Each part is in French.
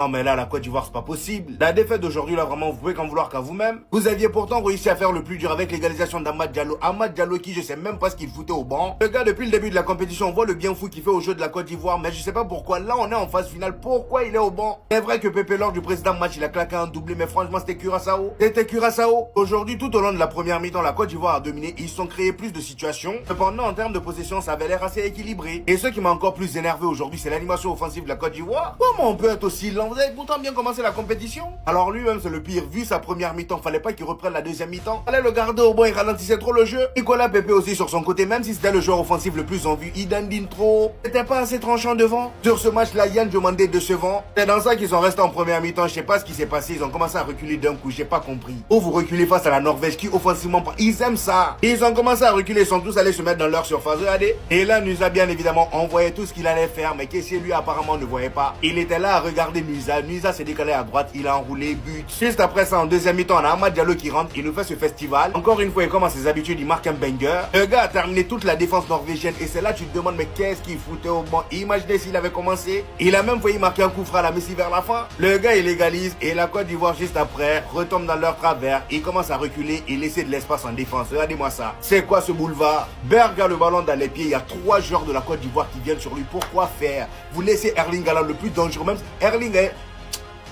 Non mais là, la Côte d'Ivoire, c'est pas possible. La défaite d'aujourd'hui, là, vraiment, vous pouvez qu'en vouloir qu'à vous-même. Vous aviez pourtant réussi à faire le plus dur avec l'égalisation d'Amad Diallo. Amad Diallo qui, je sais même pas ce qu'il foutait au banc. Le gars, depuis le début de la compétition, on voit le bien fou qu'il fait au jeu de la Côte d'Ivoire, mais je sais pas pourquoi. Là, on est en phase finale. Pourquoi il est au banc? C'est vrai que Pepe, lors du précédent match, il a claqué un doublé, mais franchement, c'était Curaçao. C'était Curaçao. Aujourd'hui, tout au long de la première mi-temps, la Côte d'Ivoire a dominé. Ils se sont créés plus de situations. Cependant, en termes de possession, ça avait l'air assez équilibré. Et ce qui m'a encore plus énervé aujourd'hui, c'est l'animation offensive de la Côte d'Ivoire. Comment on peut être aussi lent? Vous avez pourtant bien commencé la compétition. Alors lui-même, c'est le pire. Vu sa première mi-temps, fallait pas qu'il reprenne la deuxième mi-temps. Fallait le garder au banc, il ralentissait trop le jeu. Nicolas Pepe aussi sur son côté, même si c'était le joueur offensif le plus en vue, il dandine trop. C'était pas assez tranchant devant. Sur ce match-là, Yann demandait décevant. C'est dans ça qu'ils sont restés en première mi-temps. Je sais pas ce qui s'est passé. Ils ont commencé à reculer d'un coup. J'ai pas compris. Ou vous reculez face à la Norvège qui offensivement, ils aiment ça. Ils ont commencé à reculer. Ils sont tous allés se mettre dans leur surface. Regardez. Et là, Nusa, bien évidemment, on voyait tout ce qu'il allait faire. Mais Kessié, lui, apparemment, ne voyait pas. Il était là à regarder Nusa. Nusa s'est décalé à droite. Il a enroulé, but. Juste après ça, en deuxième mi-temps, on a Amad Diallo qui rentre. Il nous fait ce festival. Encore une fois, et comme à ses habitudes, il marque un banger. Le gars a terminé toute la défense norvégienne. Et c'est là que tu te demandes, mais qu'est-ce qu'il foutait au banc? Imaginez s'il avait commencé. Il a même failli marquer un coup franc à la Messi vers la fin. Le gars, il égalise. Et la Côte d'Ivoire, juste après, retombe dans leur travers. Il commence à reculer et laisser de l'espace en défense. Regardez-moi ça. C'est quoi ce boulevard? Berg a le ballon dans les pieds. Il y a 3 joueurs de la Côte d'Ivoire qui viennent sur lui. Pourquoi faire? Vous laissez Erling Haaland le plus dangereux. Même Erling est...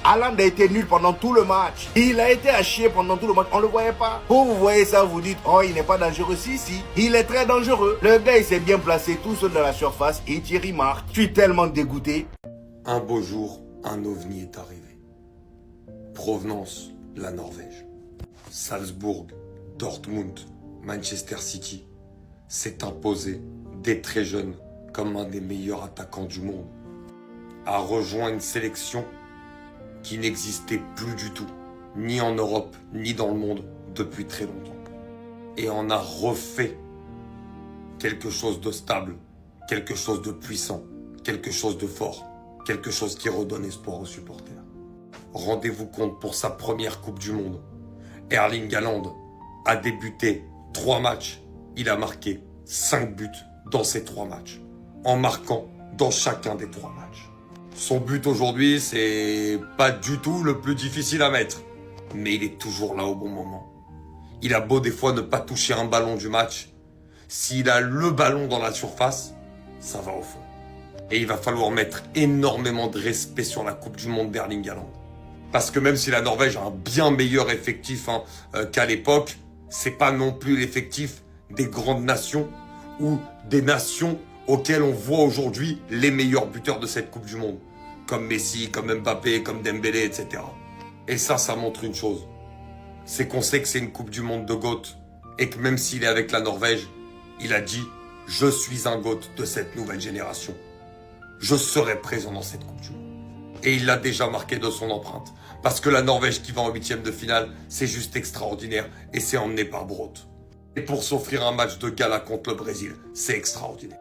Haaland a été nul pendant tout le match. Il a été à chier pendant tout le match. On le voyait pas. Quand vous voyez ça, vous dites, oh, il n'est pas dangereux. Si. Il est très dangereux. Le gars, il s'est bien placé tout seul dans la surface. Et Thierry marque. Je suis tellement dégoûté. Un beau jour, un ovni est arrivé. Provenance, la Norvège. Salzbourg, Dortmund, Manchester City s'est imposé dès très jeune comme un des meilleurs attaquants du monde. A rejoint une sélection qui n'existait plus du tout, ni en Europe, ni dans le monde, depuis très longtemps. Et en a refait quelque chose de stable, quelque chose de puissant, quelque chose de fort, quelque chose qui redonne espoir aux supporters. Rendez-vous compte, pour sa première Coupe du Monde, Erling Haaland a débuté 3 matchs, il a marqué 5 buts dans ces 3 matchs, en marquant dans chacun des 3 matchs. Son but aujourd'hui, c'est pas du tout le plus difficile à mettre. Mais il est toujours là au bon moment. Il a beau des fois ne pas toucher un ballon du match. S'il a le ballon dans la surface, ça va au fond. Et il va falloir mettre énormément de respect sur la Coupe du Monde d'Erling Haaland. Parce que même si la Norvège a un bien meilleur effectif qu'à l'époque, c'est pas non plus l'effectif des grandes nations ou des nations auxquelles on voit aujourd'hui les meilleurs buteurs de cette Coupe du Monde. Comme Messi, comme Mbappé, comme Dembélé, etc. Et ça montre une chose. C'est qu'on sait que c'est une Coupe du Monde de GOAT. Et que même s'il est avec la Norvège, il a dit « Je suis un GOAT de cette nouvelle génération. Je serai présent dans cette Coupe du Monde. » Et il l'a déjà marqué de son empreinte. Parce que la Norvège qui va en 8e de finale, c'est juste extraordinaire. Et c'est emmené par Brodt. Et pour s'offrir un match de gala contre le Brésil, c'est extraordinaire.